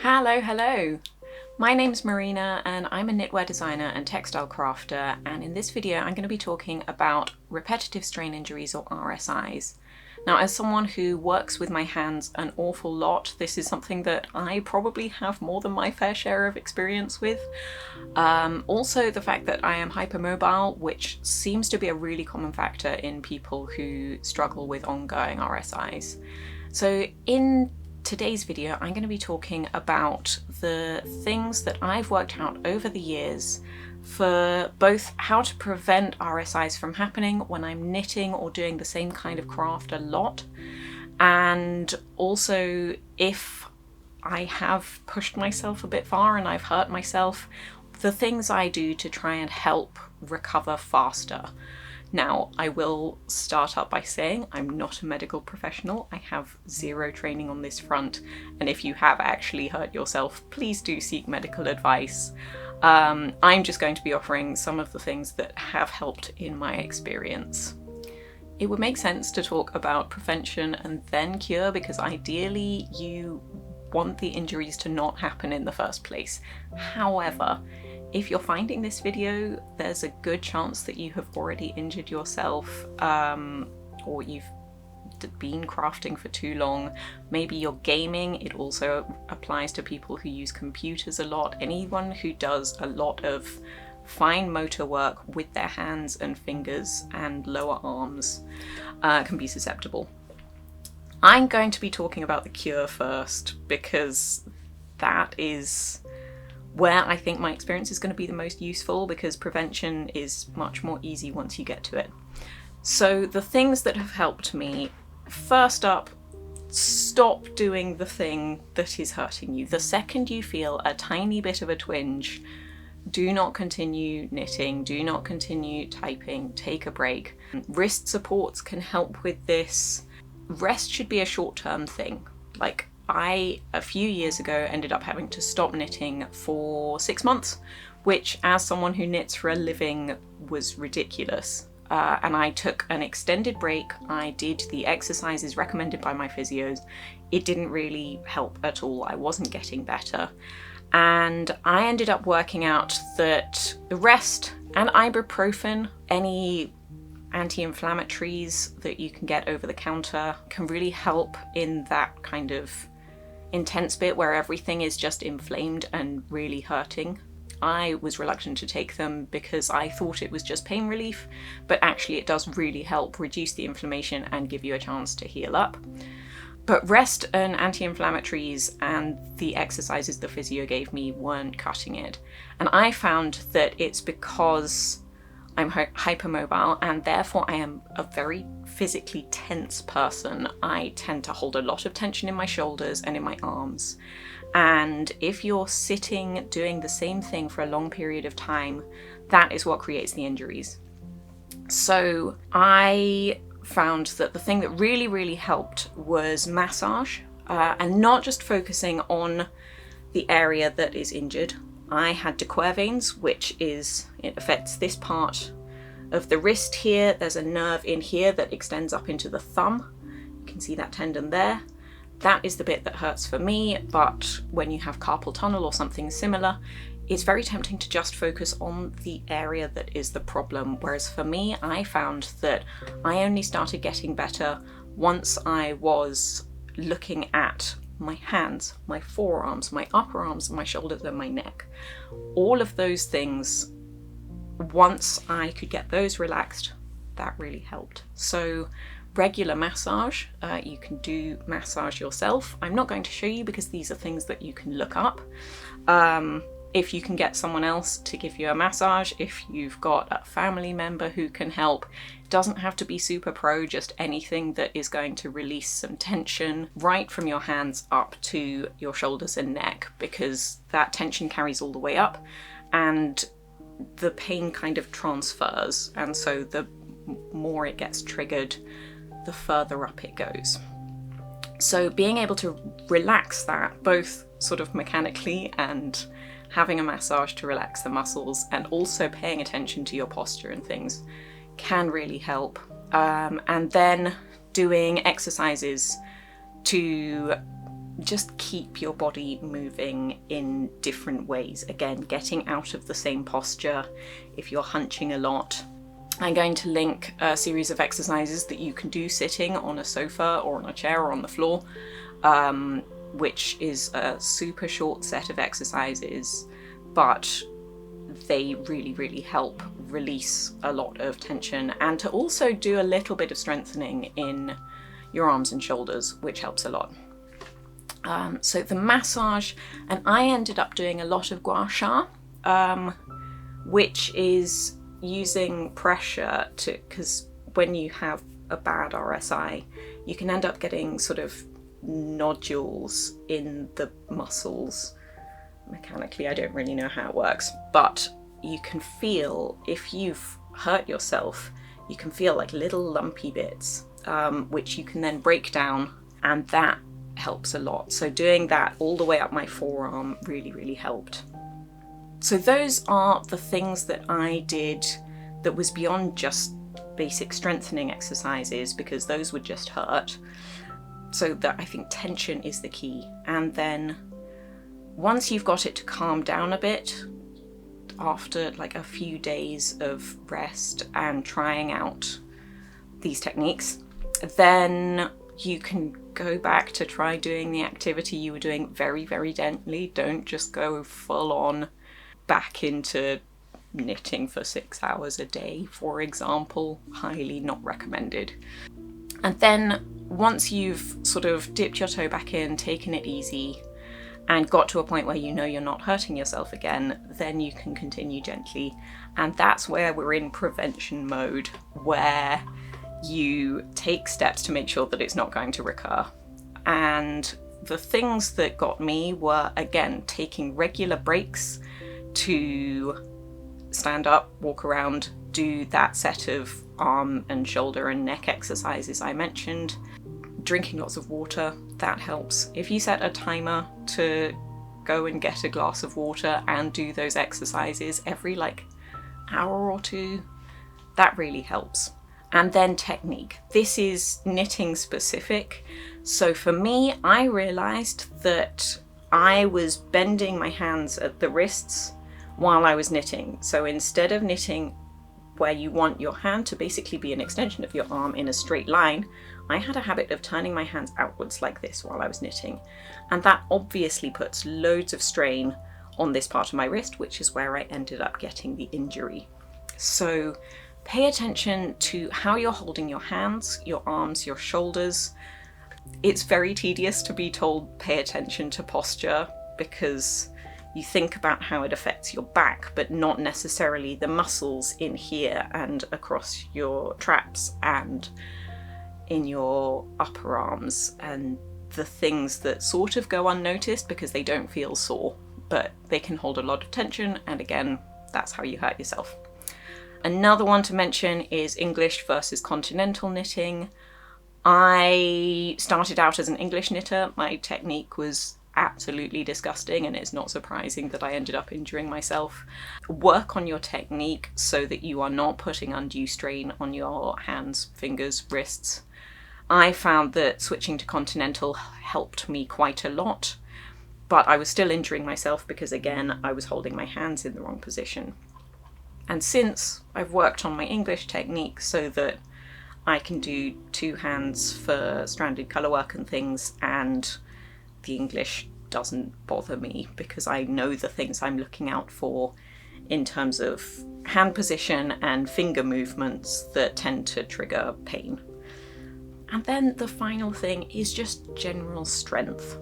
Hello. My name's Marina and I'm a knitwear designer and textile crafter, and in this video I'm going to be talking about repetitive strain injuries, or RSIs. Now, as someone who works with my hands an awful lot, this is something that I probably have more than my fair share of experience with. Also, the fact that I am hypermobile, which seems to be a really common factor in people who struggle with ongoing RSIs. So in today's video, I'm going to be talking about the things that I've worked out over the years for both how to prevent RSIs from happening when I'm knitting or doing the same kind of craft a lot, and also if I have pushed myself a bit far and I've hurt myself, the things I do to try and help recover faster. Now, I will start up by saying I'm not a medical professional. I have zero training on this front, and if you have actually hurt yourself, please do seek medical advice. I'm just going to be offering some of the things that have helped in my experience. It would make sense to talk about prevention and then cure, because ideally you want the injuries to not happen in the first place. However, if you're finding this video, there's a good chance that you have already injured yourself, or you've been crafting for too long. Maybe you're gaming. It also applies to people who use computers a lot. Anyone who does a lot of fine motor work with their hands and fingers and lower arms can be susceptible. I'm going to be talking about the cure first, because that is where I think my experience is going to be the most useful, because prevention is much more easy once you get to it. So the things that have helped me: first up, stop doing the thing that is hurting you. The second you feel a tiny bit of a twinge, do not continue knitting, do not continue typing, take a break. Wrist supports can help with this. Rest should be a short-term thing. Like, I, a few years ago, ended up having to stop knitting for 6 months, which, as someone who knits for a living, was ridiculous. And I took an extended break. I did the exercises recommended by my physios. It didn't really help at all. I wasn't getting better. And I ended up working out that the rest and ibuprofen, any anti-inflammatories that you can get over the counter, can really help in that kind of intense bit where everything is just inflamed and really hurting. I was reluctant to take them because I thought it was just pain relief, but actually it does really help reduce the inflammation and give you a chance to heal up. But rest and anti-inflammatories and the exercises the physio gave me weren't cutting it. And I found that it's because I'm hypermobile, and therefore I am a very physically tense person. I tend to hold a lot of tension in my shoulders and in my arms. And if you're sitting doing the same thing for a long period of time, that is what creates the injuries. So I found that the thing that really helped was massage, and not just focusing on the area that is injured. I had de Quervain's, which it affects this part of the wrist here. There's a nerve in here that extends up into the thumb. You can see that tendon there. That is the bit that hurts for me, but when you have carpal tunnel or something similar, it's very tempting to just focus on the area that is the problem. Whereas for me, I found that I only started getting better once I was looking at my hands, my forearms, my upper arms, my shoulders, and my neck. All of those things, once I could get those relaxed, that really helped. So regular massage, you can do massage yourself. I'm not going to show you because these are things that you can look up. If you can get someone else to give you a massage, if you've got a family member who can help, it doesn't have to be super pro, just anything that is going to release some tension right from your hands up to your shoulders and neck, because that tension carries all the way up and the pain kind of transfers. And so the more it gets triggered, the further up it goes. So being able to relax that, both sort of mechanically and having a massage to relax the muscles, and also paying attention to your posture and things, can really help. And then doing exercises to just keep your body moving in different ways. Again, getting out of the same posture if you're hunching a lot. I'm going to link a series of exercises that you can do sitting on a sofa or on a chair or on the floor, which is a super short set of exercises, but they really help release a lot of tension, and to also do a little bit of strengthening in your arms and shoulders, which helps a lot. So the massage, and I ended up doing a lot of gua sha, which is using pressure because when you have a bad RSI, you can end up getting sort of nodules in the muscles. Mechanically, I don't really know how it works, but you can feel, if you've hurt yourself, you can feel like little lumpy bits, which you can then break down, and that helps a lot. So doing that all the way up my forearm really helped. So those are the things that I did that was beyond just basic strengthening exercises, because those would just hurt. So that, I think tension is the key. And then once you've got it to calm down a bit, after like a few days of rest and trying out these techniques, then you can go back to try doing the activity you were doing very gently. Don't just go full on back into knitting for 6 hours a day, for example. Highly not recommended. And then once you've sort of dipped your toe back in, taken it easy, and got to a point where you know you're not hurting yourself again, then you can continue gently. And that's where we're in prevention mode, where you take steps to make sure that it's not going to recur. And the things that got me were, again, taking regular breaks to stand up, walk around, do that set of arm and shoulder and neck exercises I mentioned. Drinking lots of water, that helps. If you set a timer to go and get a glass of water and do those exercises every hour or two, that really helps. And then technique. This is knitting specific. So for me, I realized that I was bending my hands at the wrists while I was knitting. So instead of knitting where you want your hand to basically be an extension of your arm in a straight line, I had a habit of turning my hands outwards like this while I was knitting. And that obviously puts loads of strain on this part of my wrist, which is where I ended up getting the injury. So pay attention to how you're holding your hands, your arms, your shoulders. It's very tedious to be told pay attention to posture, because you think about how it affects your back, but not necessarily the muscles in here and across your traps and in your upper arms, and the things that sort of go unnoticed because they don't feel sore, but they can hold a lot of tension, and again, that's how you hurt yourself. Another one to mention is English versus continental knitting. I started out as an English knitter. My technique was absolutely disgusting, and it's not surprising that I ended up injuring myself. Work on your technique so that you are not putting undue strain on your hands, fingers, wrists. I found that switching to continental helped me quite a lot, but I was still injuring myself because, again, I was holding my hands in the wrong position. And since I've worked on my English technique so that I can do two hands for stranded colour work and things, and the English doesn't bother me because I know the things I'm looking out for in terms of hand position and finger movements that tend to trigger pain. And then the final thing is just general strength.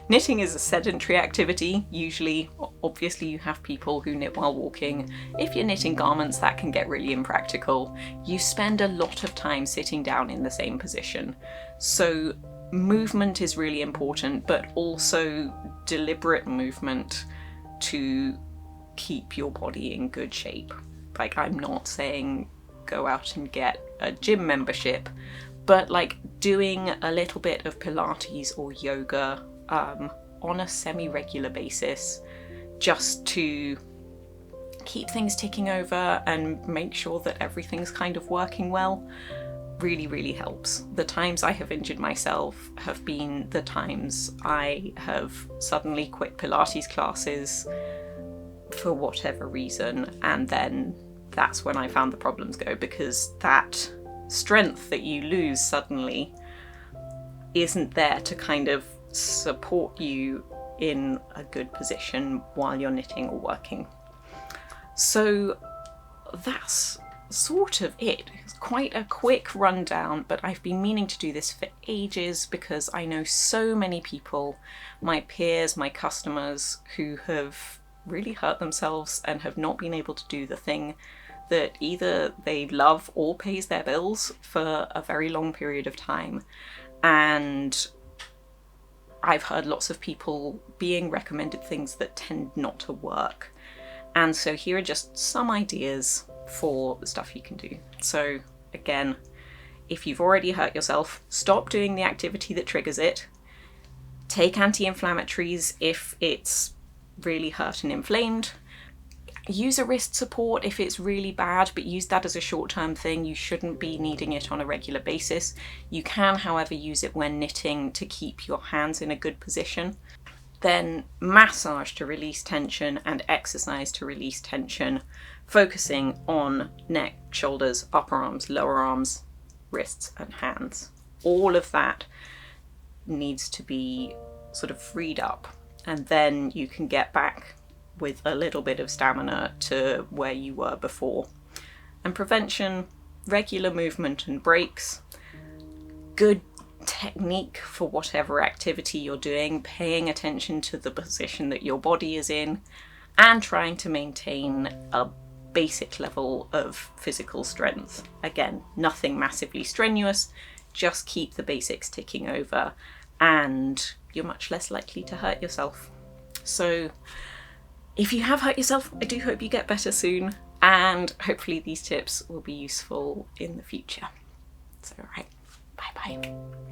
Knitting is a sedentary activity. Usually, obviously, you have people who knit while walking. If you're knitting garments, that can get really impractical. You spend a lot of time sitting down in the same position. So movement is really important, but also deliberate movement to keep your body in good shape. I'm not saying go out and get a gym membership, but doing a little bit of Pilates or yoga on a semi-regular basis, just to keep things ticking over and make sure that everything's kind of working well. really, really helps. The times I have injured myself have been the times I have suddenly quit Pilates classes for whatever reason, and then that's when I found the problems go, because that strength that you lose suddenly isn't there to kind of support you in a good position while you're knitting or working. So that's sort of it. It's quite a quick rundown, but I've been meaning to do this for ages because I know so many people, my peers, my customers, who have really hurt themselves and have not been able to do the thing that either they love or pays their bills for a very long period of time. And I've heard lots of people being recommended things that tend not to work. And so here are just some ideas for the stuff you can do. So again, if you've already hurt yourself, stop doing the activity that triggers it. Take anti-inflammatories if it's really hurt and inflamed. Use a wrist support if it's really bad, but use that as a short-term thing. You shouldn't be needing it on a regular basis. You can, however, use it when knitting to keep your hands in a good position. Then massage to release tension and exercise to release tension, focusing on neck, shoulders, upper arms, lower arms, wrists and hands. All of that needs to be sort of freed up, and then you can get back with a little bit of stamina to where you were before. And prevention, regular movement and breaks, good technique for whatever activity you're doing, paying attention to the position that your body is in, and trying to maintain a basic level of physical strength. Again, nothing massively strenuous, just keep the basics ticking over and you're much less likely to hurt yourself. So if you have hurt yourself, I do hope you get better soon, and hopefully these tips will be useful in the future. So, all right, bye bye.